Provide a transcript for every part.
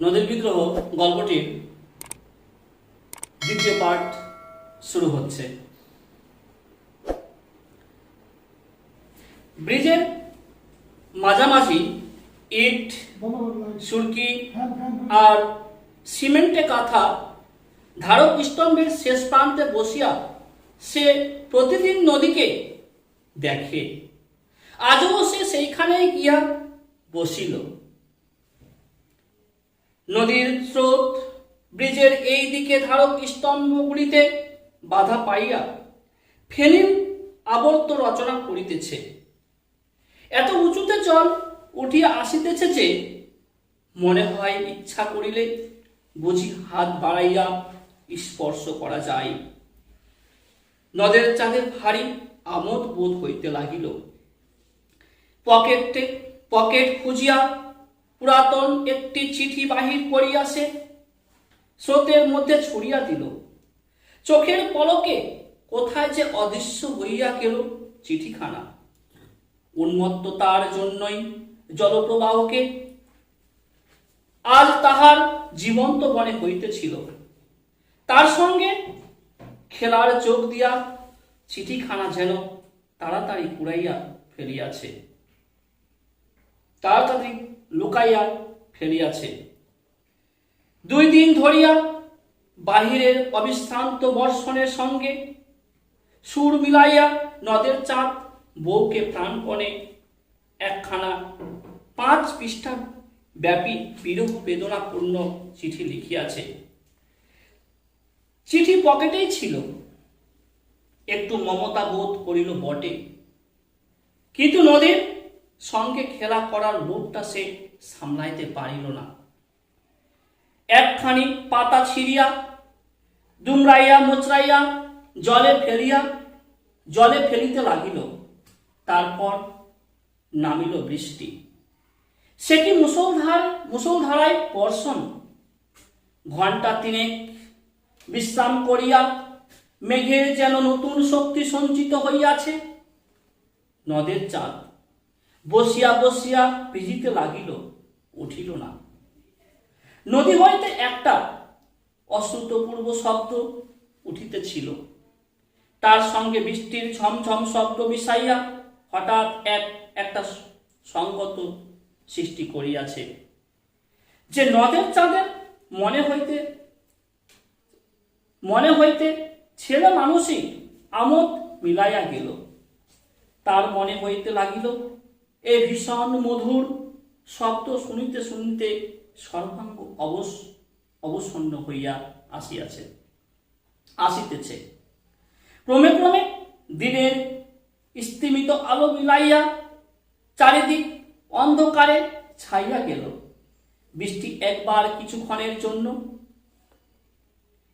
নদীর বিদ্রোহ গল্পটির দ্বিতীয় পার্ট শুরু হচ্ছে। ব্রিজের মাঝামাঝি ইট, সুরকি আর সিমেন্টে কাঁথা ধারক স্তম্ভের শেষ প্রান্তে বসিয়া সে প্রতিদিন নদীকে দেখে। আজও সে সেইখানে গিয়া বসিল। নদীর স্রোত ব্রিজের এই দিকে ধারক স্তম্ভগুলিতে বাধা পাইয়া ফেনীর আবর্ত রচনা করিতেছে। এত উঁচুতে জল উঠিয়া আসিতেছে যে মনে হয় ইচ্ছা করিলে বুঝি হাত বাড়াইয়া স্পর্শ করা যায়। নদের চাঁদের ভারী আমোদ বোধ হইতে লাগিল। পকেট খুঁজিয়া পুরাতন একটি চিঠি বাহির করিয়া সে স্রোতের মধ্যে ছড়িয়া দিল। চোখের পলকে কোথায় যে অদৃশ্য হইয়া গেল চিঠিখানা। উন্মত্ততার জন্যই জলপ্রবাহকে আজ তাহার জীবন্ত মনে হইতেছিল। তার সঙ্গে খেলার চোখ দিয়া চিঠিখানা যেন তাড়াতাড়ি কুড়াইয়া ফেলিয়াছে, তাড়াতাড়ি লুকাইয়া ফেলিয়াছে। 2 দিন ধরিয়া বাহিরের অবিশ্রান্ত বর্ষণের সঙ্গে সুর মিলাইয়া নদের চাঁদ বউকে প্রাণপণে একখানা 5 পৃষ্ঠা ব্যাপী বিরহ বেদনাপূর্ণ চিঠি লিখিয়াছে। চিঠি পকেটেই ছিল। একটু মমতা বোধ করিল বটে, কিন্তু নদীর সঙ্গে খেলা করার লোভটা সে সামলাইতে পারিল না। একখানি পাতা ছিঁড়িয়া দুমড়াইয়া মোচড়াইয়া জলে ফেলিতে লাগিল। তারপর নামিল বৃষ্টি। সে কি মুষলধারায় বর্ষণ। ঘণ্টা 3 বিশ্রাম করিয়া মেঘের যেন নতুন শক্তি সঞ্চিত হইয়াছে। নদের চাঁদ বসিয়া বসিয়া ভিজিতে লাগিল, উঠিল না। নদী হইতে একটা অশ্রুতপূর্ব শব্দ উঠিতেছিল। তার সঙ্গে বৃষ্টির ঝমঝম শব্দ মিশাইয়া হঠাৎ একটা সঙ্গত সৃষ্টি করিয়াছে, যে নদের চাঁদের মনে হইতে ছেলে মানুষই আমোদ মিলাইয়া গেল। তার মনে হইতে লাগিল এই ভীষণ মধুর শব্দ শুনিতে শুনিতে সর্বাঙ্গ অবসন্ন হইয়া আসিতেছে। ক্রমে ক্রমে দিনের স্তিমিত আলো মিলাইয়া চারিদিক অন্ধকারে ছাইয়া গেল। বৃষ্টি একবার কিছুক্ষণের জন্য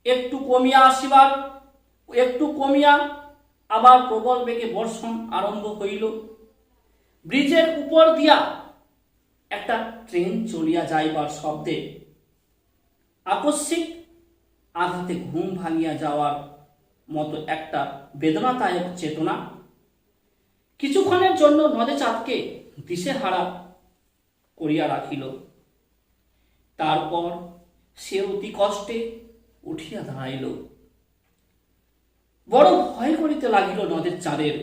একটু কমিয়া আবার প্রবল বেগে বর্ষণ আরম্ভ হইল। ব্রিজের উপর দিয়া একটা ট্রেন চলিয়া যাইবার শব্দে আকস্মিক আঘাতে ঘুম ভাঙিয়া যাওয়ার মতো একটা বেদনাদায়ক চেতনা কিছুক্ষণের জন্য নদে চাঁদকে দিশেহারা করিয়া রাখিল। তারপর সে অতি কষ্টে উঠিয়া দাঁড়াইল। বড় ভয় করিতে লাগিল নদের চাঁদের।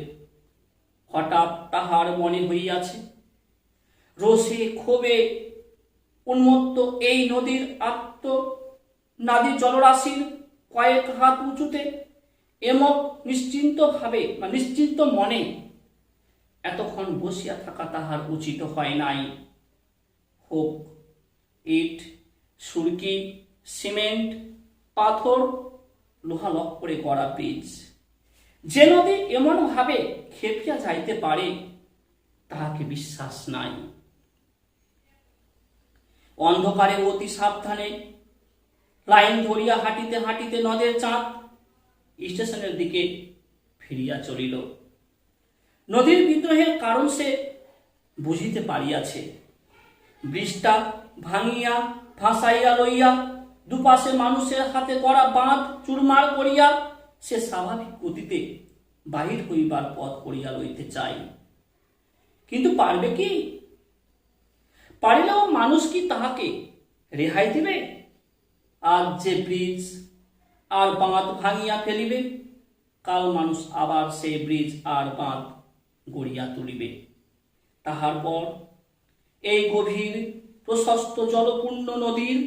হঠাৎ তাহার মনে হইয়াছে রোষে ক্ষোভে উন্মত্ত এই নদীর আত্মনাদী জলরাশির কয়েক হাত উঁচুতে এমক নিশ্চিন্ত মনে এতক্ষণ বসিয়া থাকা তাহার উচিত হয় নাই। হোক ইট, সুরকি, সিমেন্ট, পাথর, লোহা লক্করে গড়া ব্রিজ, যে নদী এমন ভাবে খেপিয়া যাইতে পারে তাহাকে বিশ্বাস নাই। অন্ধকারে অতি সাবধানে লাইন ধরিয়া হাঁটিতে হাঁটিতে নদের চাঁদ স্টেশনের দিকে ফিরিয়া চলিল। নদীর বিদ্রোহের কারণ সে বুঝিতে পারিয়াছে। ব্রিজটা ভাঙিয়া ভাসাইয়া লইয়া দুপাশে মানুষের হাতে করা বাঁধ চুরমার করিয়া সে স্বাভাবিক গতিতে বাহির হইবার পথ করিয়া লইতে চাই। কিন্তু পারবে কি? পারিলেও মানুষ কি তাহাকে রেহাই দিবে? আজ যে ব্রিজ আর বাঁধ ভাঙিয়া ফেলিবে, কাল মানুষ আবার সেই ব্রিজ আর বাঁধ গড়িয়া তুলিবে। তাহার পর এই গভীর প্রশস্ত জলপূর্ণ নদীর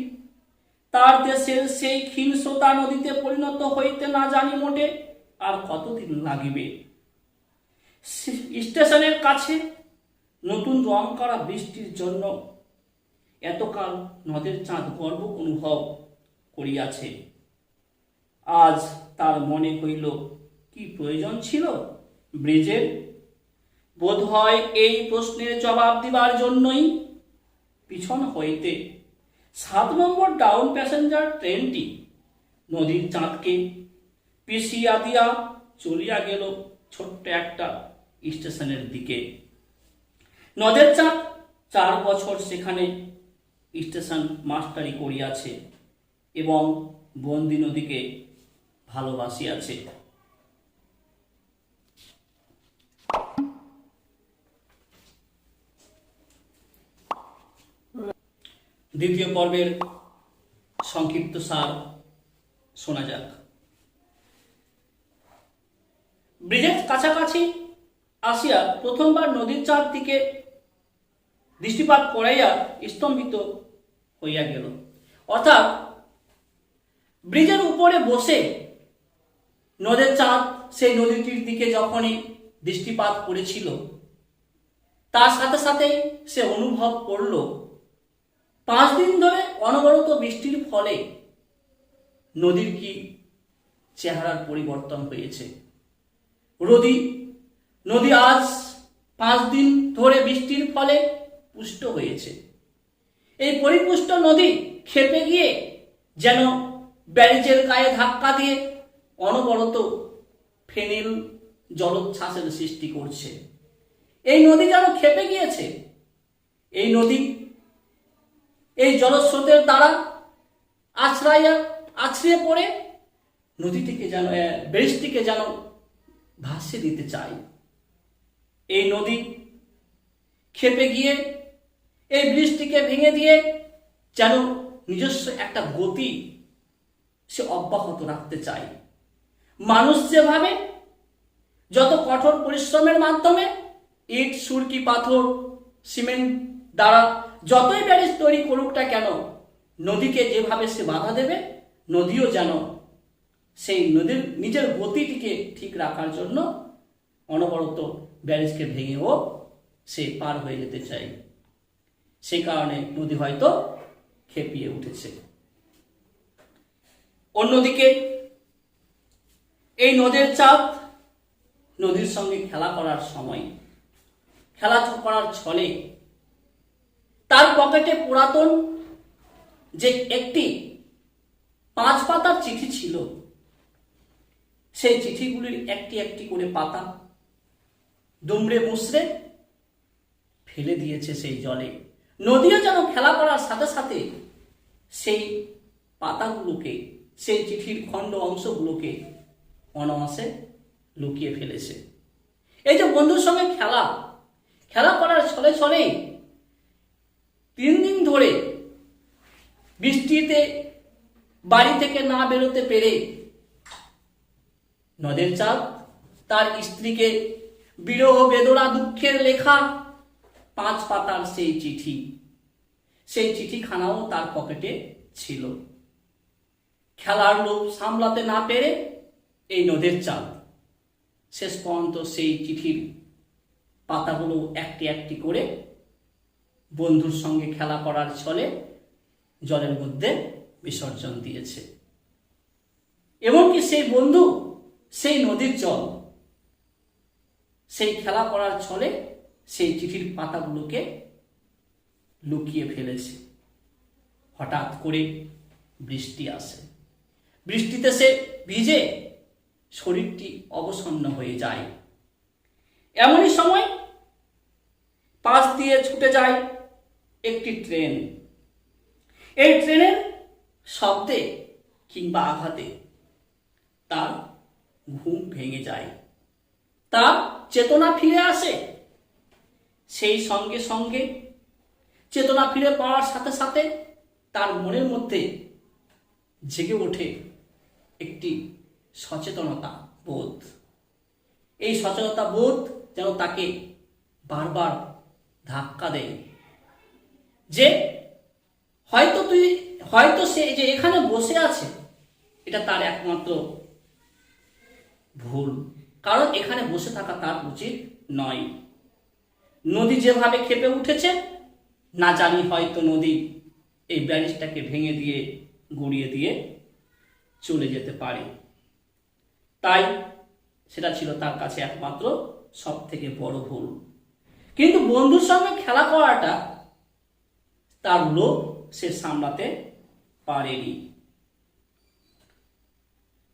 তার দেশের সেই ক্ষীণস্রোতা নদীতে পরিণত হইতে না জানি মোটে আর কতদিন লাগিবে। স্টেশনের কাছে নতুন রং করা বৃষ্টির জন্য এতকাল নদের চাঁদ গর্ব অনুভব করিয়াছে। আজ তার মনে হইল কি প্রয়োজন ছিল ব্রিজের? বোধ হয় এই প্রশ্নের জবাব দিবার জন্যই পিছন হইতে 7 নম্বর ডাউন প্যাসেঞ্জার ট্রেনটি নদীর চাঁদকে পিছিয়া দিয়া চলিয়া গেল ছোট্ট একটা স্টেশনের দিকে। নদের চাঁদ 4 বছর সেখানে স্টেশন মাস্টারি করিয়াছে এবং বন্দি নদীকে ভালোবাসিয়াছে। দ্বিতীয় পর্বের সংক্ষিপ্ত সার শোনা যাক। ব্রিজের কাছাকাছি আসিয়া প্রথমবার নদীর চারদিকে দৃষ্টিপাত করাইয়া স্তম্ভিত হইয়া গেল। অর্থাৎ ব্রিজের উপরে বসে নদের চাঁদ সেই নদীটির দিকে যখনই দৃষ্টিপাত করেছিল, তার সাথে সাথে সে অনুভব করল 5 দিন ধরে অনবরত বৃষ্টির ফলে নদীর কি চেহারার পরিবর্তন হয়েছে। নদী আজ 5 দিন ধরে বৃষ্টির ফলে পুষ্ট হয়েছে। এই পরিপুষ্ট নদী ক্ষেপে গিয়ে যেন ব্যারিজের গায়ে ধাক্কা দিয়ে অনবরত ফেনিল জলোচ্ছ্বাসের সৃষ্টি করছে। এই নদী যেন ক্ষেপে গিয়েছে। এই নদী এই জলস্রোতের দ্বারা আছড়িয়ে পড়ে নদীটিকে যেন ব্রিজটিকে যেন ভাসিয়ে দিতে চায়। এই নদী ক্ষেপে গিয়ে এই ব্রিজটিকে ভেঙে দিয়ে যেন নিজস্ব একটা গতি সে অব্যাহত রাখতে চায়। মানুষ যেভাবে যত কঠোর পরিশ্রমের মাধ্যমে ইট, সুরকি, পাথর, সিমেন্ট দ্বারা যতই ব্যারিজ তৈরি করুক না কেন, নদীকে যেভাবে সে বাধা দেবে, নদীও যেন সেই নদীর নিজের গতিটিকে ঠিক রাখার জন্য অনবরত ব্যারিজকে ভেঙেও সে পার হয়ে যেতে চায়। সেই কারণে নদী হয়তো খেপিয়ে উঠেছে। অন্যদিকে এই নদের চাঁদ নদীর সঙ্গে খেলা করার ছলে তার পকেটে পুরাতন যে একটি 5 পাতার চিঠি ছিল, সেই চিঠিগুলির একটি একটি করে পাতা দুমড়ে মুচড়ে ফেলে দিয়েছে সেই জলে। নদীও যেন খেলা করার সাথে সাথে সেই পাতাগুলোকে, সেই চিঠির খণ্ড অংশগুলোকে অনায়াসে লুকিয়ে ফেলেছে। এই যে বন্ধুর সঙ্গে খেলা করার ছলে 3 দিন ধরে বৃষ্টিতে বাড়ি থেকে না বেরোতে পেরে নদের চাঁদ তার স্ত্রীকে বিরহ বেদনা দুঃখের লেখা 5 পাতার সেই চিঠিখানাও তার পকেটে ছিল। খেলার লোভ সামলাতে না পেরে এই নদের চাঁদ শেষ পর্যন্ত সেই চিঠির পাতাগুলো একটি একটি করে বন্ধুর সঙ্গে খেলা করার ছলে জলের মধ্যে বিসর্জন দিয়েছে। এমনকি সেই বন্ধু সেই নদীর জল সেই খেলা করার ছলে সেই চিঠির পাতাগুলোকে লুকিয়ে ফেলেছে। হঠাৎ করে বৃষ্টি আসে। বৃষ্টিতে সে ভিজে শরীরটি অবসন্ন হয়ে যায়। এমনই সময় পাশ দিয়ে ছুটে যায় একটি ট্রেন। এই ট্রেনের শব্দে কিংবা আঘাতে তার ঘুম ভেঙে যায়, তার চেতনা ফিরে আসে। সেই সঙ্গে সঙ্গে চেতনা ফিরে পাওয়ার সাথে সাথে তার মনের মধ্যে জেগে ওঠে একটি সচেতনতা বোধ। এই সচেতনতা বোধ যেন তাকে বারবার ধাক্কা দেয় যে হয়তো সে যে এখানে বসে আছে এটা তার একমাত্র ভুল, কারণ এখানে বসে থাকা তার উচিত নয়। নদী যেভাবে ক্ষেপে উঠেছে, না জানি হয়তো নদী এই ব্যারিজটাকে ভেঙে দিয়ে গুড়িয়ে দিয়ে চলে যেতে পারে। তাই সেটা ছিল তার কাছে একমাত্র সব থেকে বড় ভুল। কিন্তু বন্ধুর সঙ্গে খেলা করাটা তার লোভ সে সামলাতে পারেনি।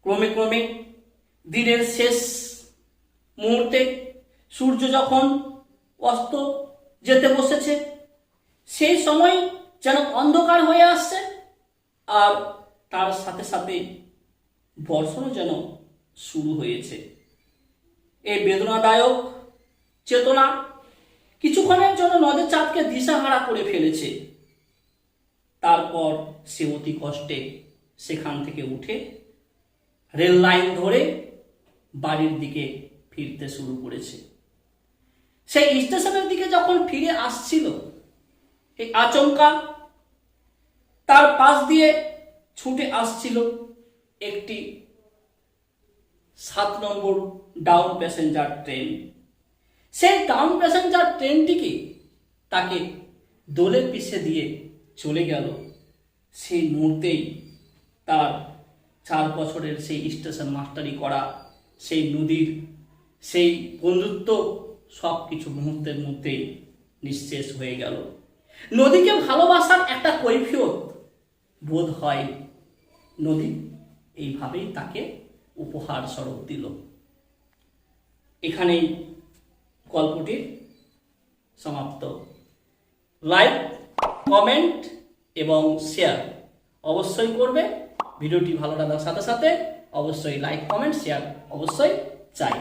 ক্রমে ক্রমে দিনের শেষ মুহূর্তে সূর্য যখন অস্ত যেতে বসেছে, সেই সময় যেন অন্ধকার হয়ে আসছে, আর তার সাথে সাথে বর্ষণও যেন শুরু হয়েছে। এই বেদনাদায়ক চেতনা কিছুক্ষণের জন্য নদের চাঁদকে দিশাহারা করে ফেলেছে। তারপর সে অতি কষ্টে সেখান থেকে উঠে রেল লাইন ধরে বাড়ির দিকে ফিরতে শুরু করেছে। সেই স্টেশনের দিকে যখন ফিরে আসছিল, এই আচমকা তার পাশ দিয়ে ছুটে আসছিল একটি 7 নম্বর ডাউন প্যাসেঞ্জার ট্রেন। সেই ডাউন প্যাসেঞ্জার ট্রেনটিকে তাকে দোলে পিষে দিয়ে চলে গেল। সেই মুহূর্তেই তার 4 বছরের সেই স্টেশন মাস্টারি করা, সেই নদীর সেই বন্ধুত্ব সব কিছু মুহূর্তের মধ্যেই নিঃশেষ হয়ে গেল। নদীকে ভালোবাসার একটা কৈফিয়ত বোধ হয় নদী এইভাবেই তাকে উপহার স্বরূপ দিল। এখানেই গল্পটির সমাপ্ত। লাইক, কমেন্ট এবং শেয়ার অবশ্যই করবে। ভিডিওটি ভালো লাগার সাথে সাথে অবশ্যই লাইক, কমেন্ট, শেয়ার অবশ্যই চাই।